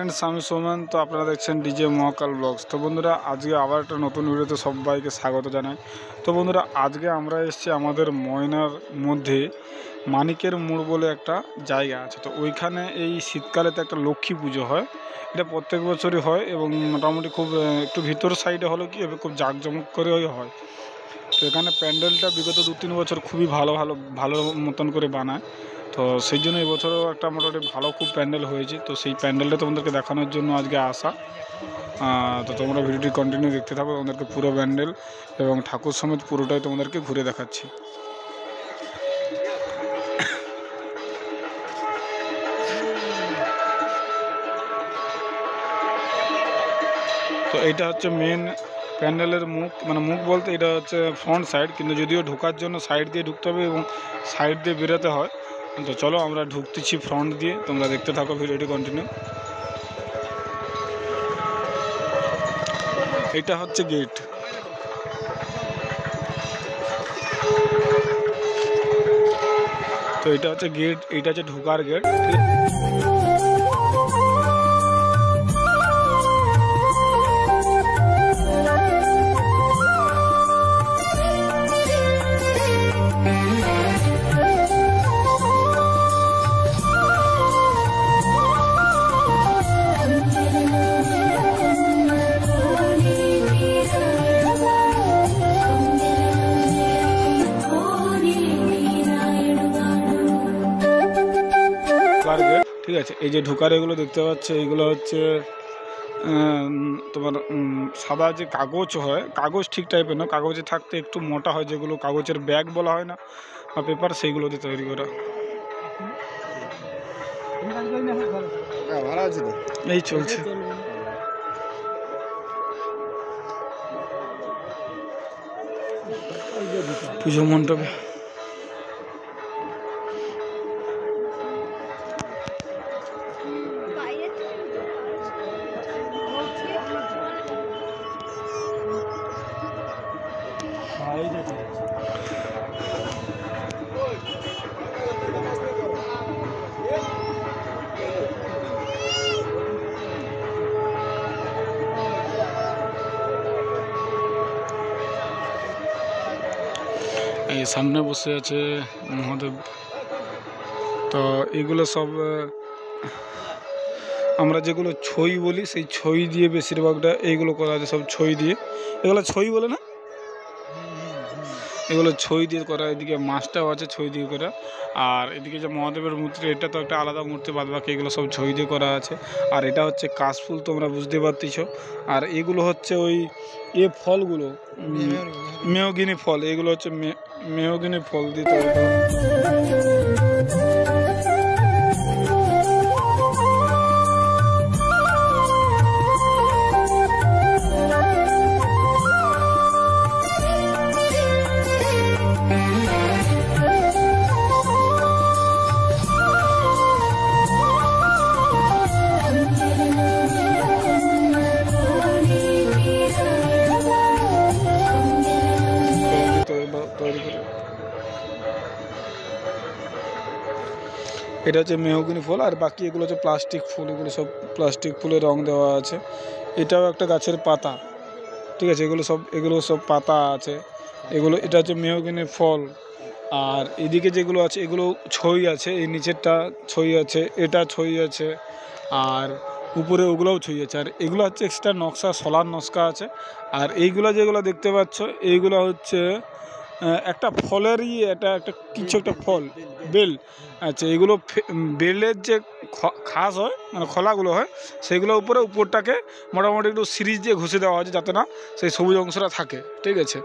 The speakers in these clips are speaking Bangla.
ফ্রেন্ডস, আমি সোমেন। তো আপনারা দেখছেন ডিজে মহাকাল ব্লগস। তো বন্ধুরা, আজকে আবার একটা নতুন ভিডিওতে সবাইকে স্বাগত জানাই। তো বন্ধুরা, আজকে আমরা এসেছি আমাদের ময়নার মধ্যে মানিকের মোড় বলে একটা জায়গা আছে। তো ওইখানে এই শীতকালেতে একটা লক্ষ্মী পুজো হয়। এটা প্রত্যেক বছরই হয় এবং মোটামুটি খুব একটু ভিতর সাইডে হলো কি খুব জাঁকজমক করে হয়। তো এখানে প্যান্ডেলটা বিগত 2-3 বছর খুবই ভালো মতন করে বানায়। তো সেই জন্য এবছরও একটা মোটামুটি ভালো খুব প্যান্ডেল হয়েছে। তো সেই প্যান্ডেলটা তোমাদেরকে দেখানোর জন্য আজকে আসা। তো তোমরা ভিডিওটি কন্টিনিউ দেখতে থাকো, তোমাদেরকে পুরো প্যান্ডেল এবং ঠাকুর সমেত পুরোটাই তোমাদেরকে ঘুরে দেখাচ্ছি। তো এইটা হচ্ছে মেন প্যান্ডেলের মুখ, মানে মুখ বলতে এটা হচ্ছে ফ্রন্ট সাইড, কিন্তু যদিও ঢোকার জন্য সাইড দিয়ে ঢুকতে হবে এবং সাইড দিয়ে বেরোতে হয়। তো চলো আমরা ঢুকতেছি ফ্রন্ট দিয়ে, তোমরা দেখতে থাকো ভিডিওটি কন্টিনিউ। এটা হচ্ছে গেট। তো এটা হচ্ছে গেট, এইটা হচ্ছে ঢোকার গেট। ঠিক আছে, এই যে ঢোকার এগুলো দেখতে পাচ্ছ, এগুলো হচ্ছে তোমার সাদা যে কাগজ হয়, কাগজ ঠিক টাইপের না, কাগজে থাকতে একটু মোটা হয়, যেগুলো কাগজের ব্যাগ বলা হয় না বা পেপার, সেইগুলো দিয়ে তৈরি করা। এই চলছে পুজো মণ্ডপে। এই সামনে বসে আছে মহাদেব। তো এগুলো সব আমরা যেগুলো ছই বলি, সেই ছই দিয়ে বেশিরভাগটা এইগুলো করা আছে, সব ছই দিয়ে। এগুলো ছই বলে না, এগুলো ছই দিয়ে করা। এদিকে মাছটাও আছে ছই দিয়ে করা। আর এদিকে যে মহাদেবের মূর্তি, এটা তো একটা আলাদা মূর্তি, বাদ বাকি এগুলো সব ছই দিয়ে করা আছে। আর এটা হচ্ছে কাশফুল, তোমরা বুঝতে পারতেছ। আর এগুলো হচ্ছে ওই ফলগুলো মেহগিনি ফল, এগুলো হচ্ছে মেহগিনি ফল দিয়ে তৈরি করা। এটা হচ্ছে মেহগিনি ফুল, আর বাকি এগুলো হচ্ছে প্লাস্টিক ফুল। এগুলো সব প্লাস্টিক ফুলের রং দেওয়া আছে। এটাও একটা গাছের পাতা, ঠিক আছে, এগুলো সব পাতা আছে এগুলো। এটা হচ্ছে মেহগিনি ফল। আর এদিকে যেগুলো আছে এগুলো ছই আছে, এই নিচেরটা ছই আছে, এটা ছই আছে, আর উপরে ওগুলোও ছই আছে। আর এগুলো হচ্ছে এক্সট্রা নকশা, সোলার নকশা আছে। আর এইগুলো যেগুলো দেখতে পাচ্ছ, এইগুলো হচ্ছে একটা ফলেরই, এটা একটা কিছু একটা ফল, বেল। আচ্ছা, এগুলো বেলের যে খাস হয়, মানে খোলাগুলো হয়, সেগুলো উপরটাকে মোটামুটি একটু সিরিজ দিয়ে ঘষে দেওয়া হয়েছে, যাতে না সেই সবুজ অংশটা থাকে, ঠিক আছে।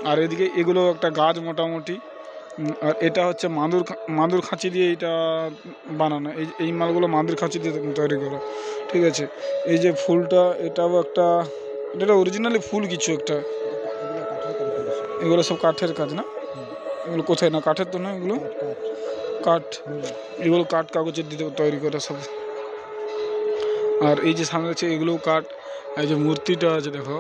আর এদিকে এগুলো একটা গাছ মোটামুটি। আর এটা হচ্ছে মাদুর খাঁচি দিয়ে এটা বানানো। এই মালগুলো মাদুর খাঁচি দিয়ে তৈরি করা, ঠিক আছে। এই যে ফুলটা, এটাও এটা অরিজিনালি ফুল কিছু একটা। এগুলো সব কাঠের কাজ না? এগুলো কোথায়, না কাঠের তো না, এগুলো কাঠ, এগুলো কাঠ কাগজের দিতে তৈরি করা সব। আর এই যে সামনে আছে এগুলোও কাঠ। এই যে মূর্তিটা আছে দেখো,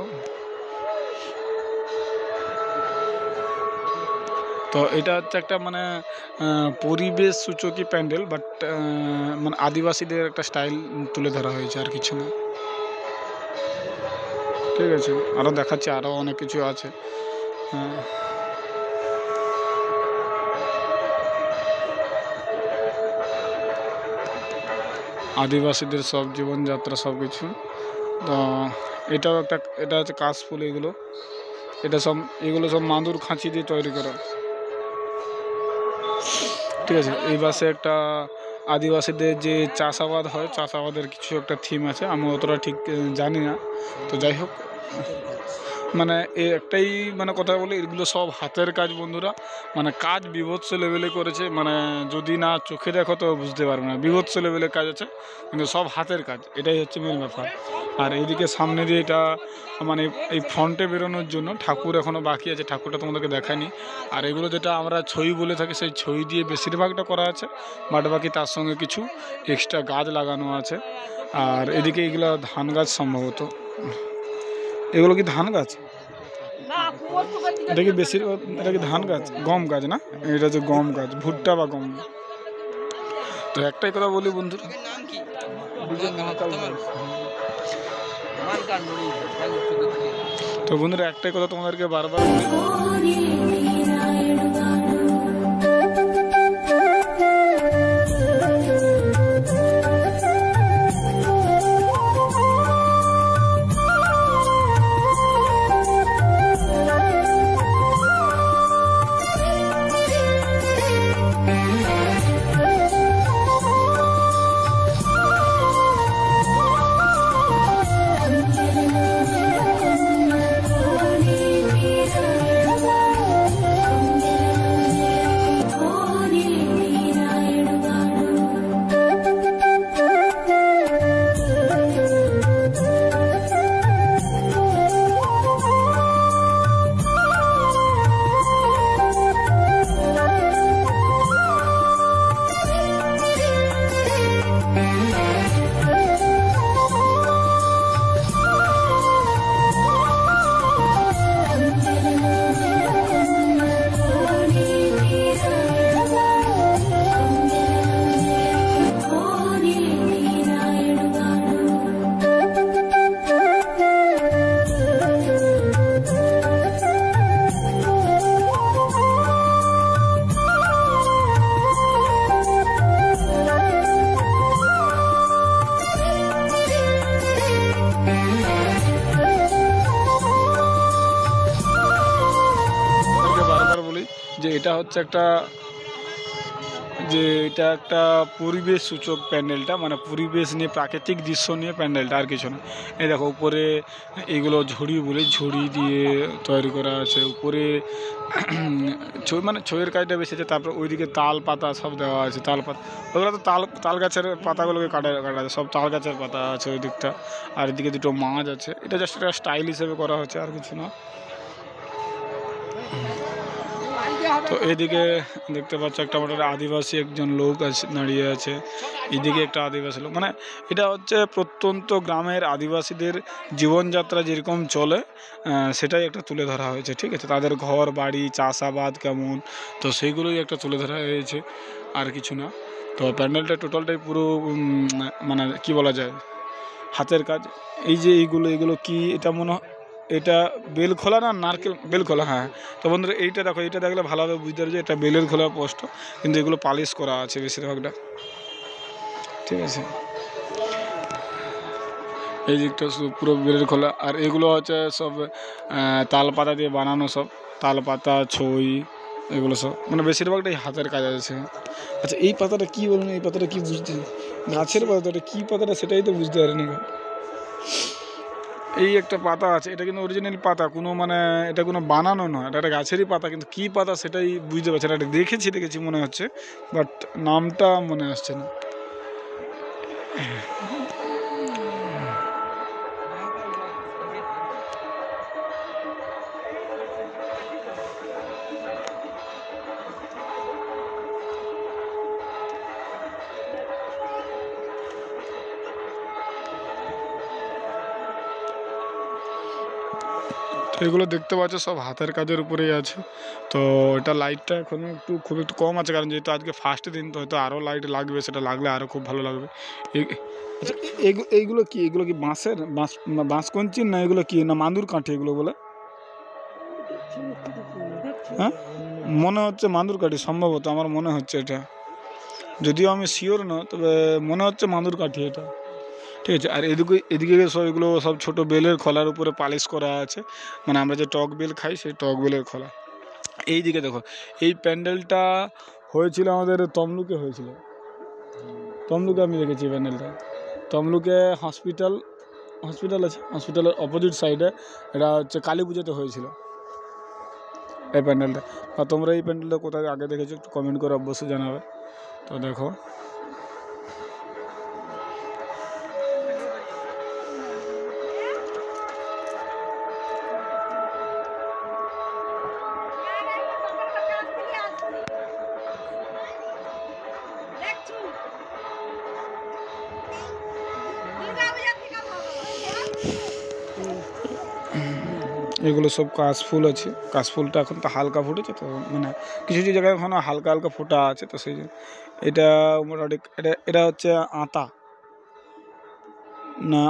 তো এটা হচ্ছে একটা মানে পরিবেশ সূচকই প্যান্ডেল, বাট মানে আদিবাসীদের একটা স্টাইল তুলে ধরা হয়েছে, আর কিছু না। ঠিক আছে, আরও দেখাচ্ছি, আরও অনেক কিছু আছে। আদিবাসীদের সব জীবনযাত্রা সব কিছু। তো এটাও একটা, এটা হচ্ছে কাশফুল। এগুলো সব মাদুর খাঁচি দিয়ে তৈরি করা। ঠিক আছে, এই পাশে একটা আদিবাসীদের যে চাষাবাদ হয়, চাষাবাদের কিছু একটা থিম আছে, আমি অতটা ঠিক জানি না। তো যাই হোক, মানে এই একটাই মানে কথা বলি, এগুলো সব হাতের কাজ বন্ধুরা। মানে কাজ বিভৎস লেভেলে করেছে, মানে যদি না চোখে দেখো তো বুঝতে পারবে না, বিভৎস লেভেলের কাজ আছে, কিন্তু সব হাতের কাজ, এটাই হচ্ছে মেন ব্যাপার। আর এইদিকে সামনে দিয়ে এটা মানে এই ফ্রন্টে বেরোনোর জন্য ঠাকুর এখনও বাকি আছে, ঠাকুরটা তোমাদেরকে দেখায়নি। আর এগুলো যেটা আমরা ছই বলে থাকি, সেই ছই দিয়ে বেশিরভাগটা করা আছে, বাট বাকি তার সঙ্গে কিছু এক্সট্রা গাছ লাগানো আছে। আর এদিকে এগুলো ধান গাছ সম্ভবত। এগুলো কি ধান গাছ? এটা কি বেশিরভাগ, এটা কি ধান গাছ? গম গাছ না, এটা হচ্ছে গম গাছ, ভুট্টা বা গম। তো একটাই কথা বলি বন্ধুরা, তো বন্ধুরা একটাই কথা তোমাদেরকে বারবার বলি, যে এটা হচ্ছে একটা, যে এটা একটা পরিবেশ সূচক প্যান্ডেলটা, মানে পরিবেশ নিয়ে, প্রাকৃতিক দৃশ্য নিয়ে প্যান্ডেলটা, আর কিছু না। এই দেখো উপরে এগুলো ঝুড়ি বলে, ঝুড়ি দিয়ে তৈরি করা আছে। উপরে মানে ছইয়ের কাজটা বেশি আছে। তারপর ওইদিকে তাল পাতা সব দেওয়া আছে, তাল পাতা, ওগুলো তো তাল গাছের পাতাগুলোকে কাটা আছে, সব তাল গাছের পাতা আছে ওই দিকটা। আর এদিকে দুটো মাছ আছে, এটা জাস্ট একটা স্টাইল হিসেবে করা হচ্ছে, আর কিছু না। তো এইদিকে দেখতে পাচ্ছ একটা মোটামুটি আদিবাসী একজন লোক আছে, দাঁড়িয়ে আছে। এদিকে একটা আদিবাসী লোক, মানে এটা হচ্ছে প্রত্যন্ত গ্রামের আদিবাসীদের জীবনযাত্রা যেরকম চলে, সেটাই একটা তুলে ধরা হয়েছে। ঠিক আছে, তাদের ঘর বাড়ি, চাষাবাদ কেমন, তো সেইগুলোই একটা তুলে ধরা হয়েছে, আর কিছু না। তো প্যান্ডেলটা টোটালটাই পুরো মানে কি বলা যায়, হাতের কাজ। এই যে এগুলো কি, এটা মনে হয় এটা বেল খোলা না নারকেল, বেল খোলা, হ্যাঁ। তো বন্ধুরা এইটা দেখো, এটা দেখলে ভালোভাবে বুঝতে পারবে যে এটা বেলের খোলা পোস্ট, কিন্তু এগুলো পালিশ করা আছে বেশিরভাগটা। ঠিক আছে, এই দিকটা পুরো বেলের খোলা। আর এগুলো হচ্ছে সব তাল পাতা দিয়ে বানানো, সব তাল পাতা, ছই, এগুলো সব মানে বেশিরভাগটাই হাতের কাজ আছে। আচ্ছা এই পাতাটা কী বলুন, এই পাতাটা কি বুঝতে, গাছের পাতাটা কী পাতাটা সেটাই তো বুঝতে পারিনি। এই একটা পাতা আছে, এটা কিন্তু অরিজিনাল পাতা, কোনো মানে এটা কোনো বানানো নয়, এটা একটা গাছেরই পাতা, কিন্তু কী পাতা সেটাই বুঝতে পারছি না। এটা দেখেছি মনে হচ্ছে, বাট নামটা মনে আসছে না। তো এগুলো দেখতে পাচ্ছ সব হাতের কাজের উপরেই আছে। তো এটা লাইটটা এখন খুব একটু কম আছে, কারণ যেহেতু আজকে ফার্স্ট দিন, তো হয়তো আরও লাইট লাগবে, সেটা লাগলে আরও খুব ভালো লাগবে। আচ্ছা, এইগুলো কি বাঁশের বাঁশ কঞ্চির না এগুলো কি না মাদুর কাঠি এগুলো বলে? হ্যাঁ, মনে হচ্ছে মাদুর কাঠি সম্ভবত, আমার মনে হচ্ছে এটা, যদিও আমি শিওর না, তবে মনে হচ্ছে মাদুর কাঠি এটা। ঠিক আছে। আর এদিকে সব এগুলো সব ছোটো বেলের খোলার উপরে পালিশ করা আছে, মানে আমরা যে টক বেল খাই সেই টক বেলের খোলা। এই দিকে দেখো, এই প্যান্ডেলটা হয়েছিল আমাদের তমলুকে হয়েছিল, তমলুকে আমি দেখেছি প্যান্ডেলটা। তমলুকে হসপিটাল আছে, হসপিটালের অপোজিট সাইডে এটা হচ্ছে কালী পুজোতে হয়েছিল এই প্যান্ডেলটা। আর তোমরা এই প্যান্ডেলটা কোথায় আগে দেখেছো একটু কমেন্ট করে অবশ্যই জানাবে। তো দেখো এগুলো সব কাশফুল আছে, কাশফুলটা এখন তো হালকা ফুটেছে, তো মানে কিছু কিছু জায়গায় এখনও হালকা হালকা ফোটা আছে, তো সেই জন্য এটা মোটামুটি এটা হচ্ছে আতা না,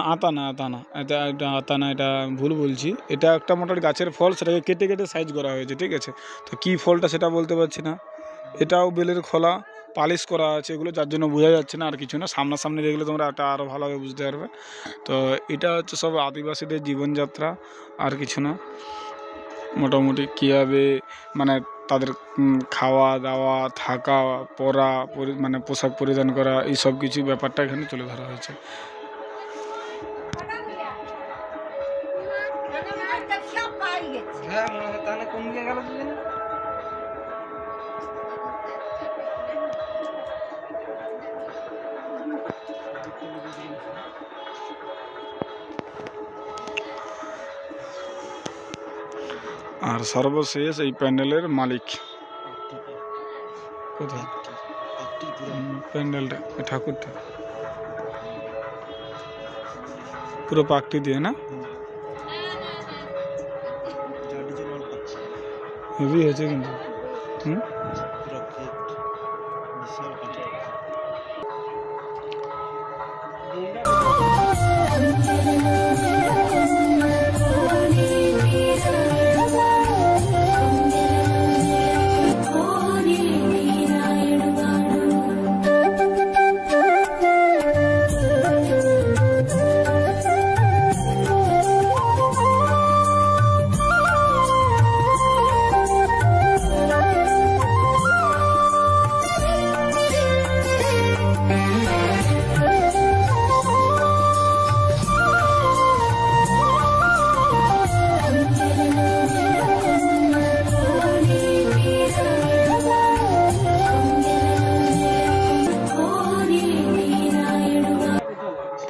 এটা আতা না, এটা ভুল বলছি। এটা একটা মোটামুটি গাছের ফল, সেটাকে কেটে কেটে সাইজ করা হয়েছে, ঠিক আছে। তো কী ফলটা সেটা বলতে পারছি না। এটাও বেলের খোলা, পালিশ করা আছে এগুলো, যার জন্য বোঝা যাচ্ছে না, আর কিছু না। সামনাসামনি দেখলে তোমরা এটা আরও ভালোভাবে বুঝতে পারবে। তো এটা হচ্ছে সব আদিবাসীদের জীবনযাত্রা, আর কিছু না। মোটামুটি কীভাবে মানে তাদের খাওয়া দাওয়া, থাকা, পরা, মানে পোশাক পরিধান করা, এই সব কিছু ব্যাপারটা এখানে তুলে ধরা হয়েছে। আর সর্বশেষ এই প্যান্ডেলের মালিক কোথায়? প্যান্ডেলটা ঠাকুরটা পুরো পাকটি দিয়ে না, হেভি হয়েছে কিন্তু।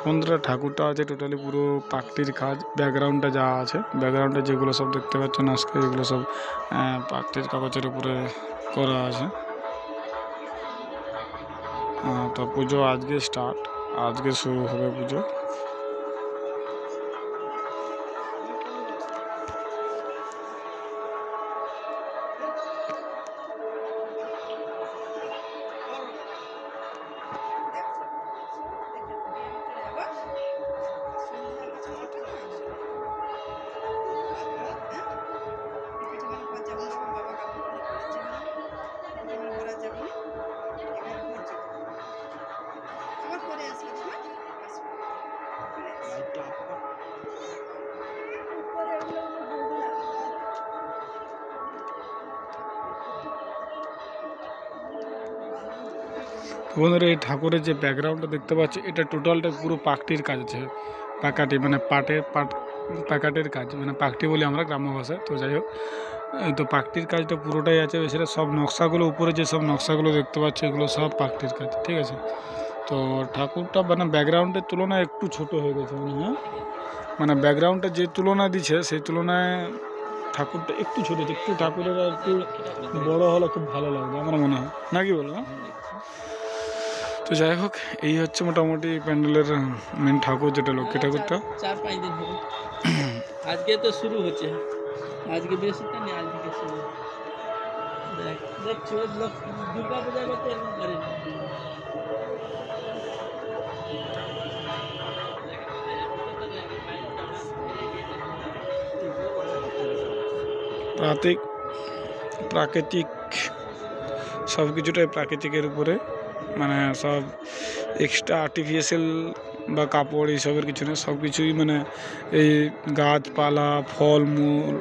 বন্ধুরা, ঠাকুরটা আছে টোটালি পুরো পাকটির কাজ। ব্যাকগ্রাউন্ডটা যা আছে, ব্যাকগ্রাউন্ডে যেগুলো সব দেখতে পাচ্ছেন আজকে, এগুলো সব পাকটির কাগজের উপরে করা আছে। তো পুজো আজকে স্টার্ট, আজকে শুরু হবে পুজো। বন্ধুরা, এই ঠাকুরের যে ব্যাকগ্রাউন্ডটা দেখতে পাচ্ছি, এটা টোটালটা পুরো পাকটির কাজ আছে। পাকাটি মানে পাকাটের কাজ, মানে পাকটি বলি আমরা গ্রাম্য ভাষায়। তো যাই হোক, তো পাকটির কাজটা পুরোটাই আছে। সেটা সব নকশাগুলো, উপরে যে সব নকশাগুলো দেখতে পাচ্ছি, এগুলো সব পাকটির কাজ, ঠিক আছে। তো ঠাকুরটা মানে ব্যাকগ্রাউন্ডের তুলনায় একটু ছোট হয়ে গেছে, মানে ব্যাকগ্রাউন্ডটা যে তুলনায় দিচ্ছে সেই তুলনায় ঠাকুরটা একটু ছোট, একটু ঠাকুরের আর একটু বড় হলে খুব ভালো লাগবে আমার মনে হয়, নাকি বলো? তো যাই হোক, এই হচ্ছে মোটামুটি প্যান্ডেলের মেন ঠাকুর, যেটা লক্ষ্মী ঠাকুরটা। আজকে তো শুরু হচ্ছে, আজকে বেশিটা নেই, আজকে শুরু। দেখ দেখছো লোক দুর্গা পূজা করতে এরকম করে না। প্রাকৃতিক সব কিছুটাই প্রাকৃতিকের উপরে, মানে সব এক্সট্রা আর্টিফিশিয়াল বা কাপড় এইসবের কিছু না, সব কিছুই মানে এই গাছপালা ফলমূল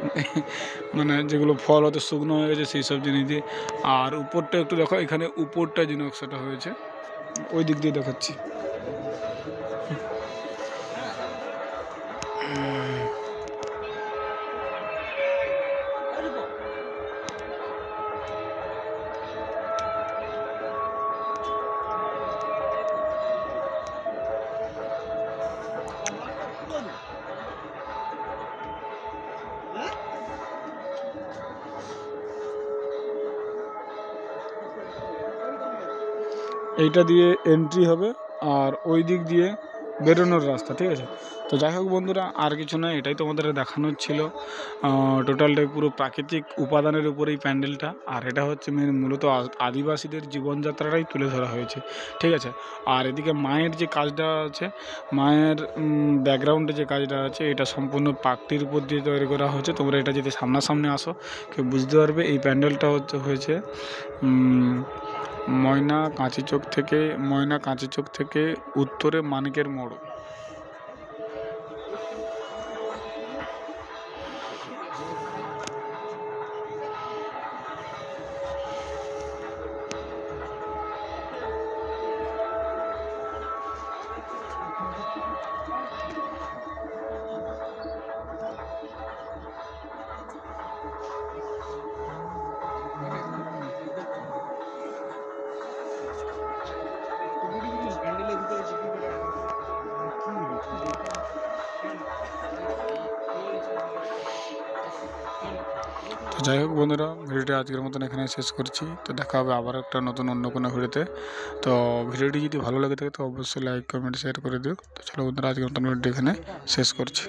মানে যেগুলো ফল হয়তো শুকনো হয়ে গেছে সেই সব জিনিস দিয়ে। আর উপরটা একটু দেখো, এখানে উপরটা যে নকশাটা হয়েছে ওই দিক দিয়ে দেখাচ্ছি। এইটা দিয়ে এন্ট্রি হবে আর ওই দিক দিয়ে বেরোনোর রাস্তা, ঠিক আছে। তো যাই হোক বন্ধুরা, আর কিছু না, এটাই তোমাদের দেখানোর ছিল। টোটালটাই পুরো প্রাকৃতিক উপাদানের উপরেই প্যান্ডেলটা, আর এটা হচ্ছে মূলত আদিবাসীদের জীবনযাত্রাটাই তুলে ধরা হয়েছে, ঠিক আছে। আর এদিকে মায়ের যে কাজটা আছে, মায়ের ব্যাকগ্রাউন্ডে যে কাজটা আছে, এটা সম্পূর্ণ পাকটির উপর দিয়ে তৈরি করা হয়েছে। তোমরা এটা যদি সামনাসামনি আসো কেউ বুঝতে পারবে। এই প্যান্ডেলটা হয়েছে ময়না কাঁচিচোক থেকে উত্তরে মানিকের মোড়। তো যাই হোক বন্ধুরা, ভিডিওটি আজকের মতন এখানে শেষ করছি। তো দেখা হবে আবার একটা নতুন অন্য কোনো ভিডিওতে। তো ভিডিওটি যদি ভালো লাগে থাকে তো অবশ্যই লাইক কমেন্ট শেয়ার করে দিও। তো চলো বন্ধুরা, আজকের মতন ভিডিওটি এখানে শেষ করছি।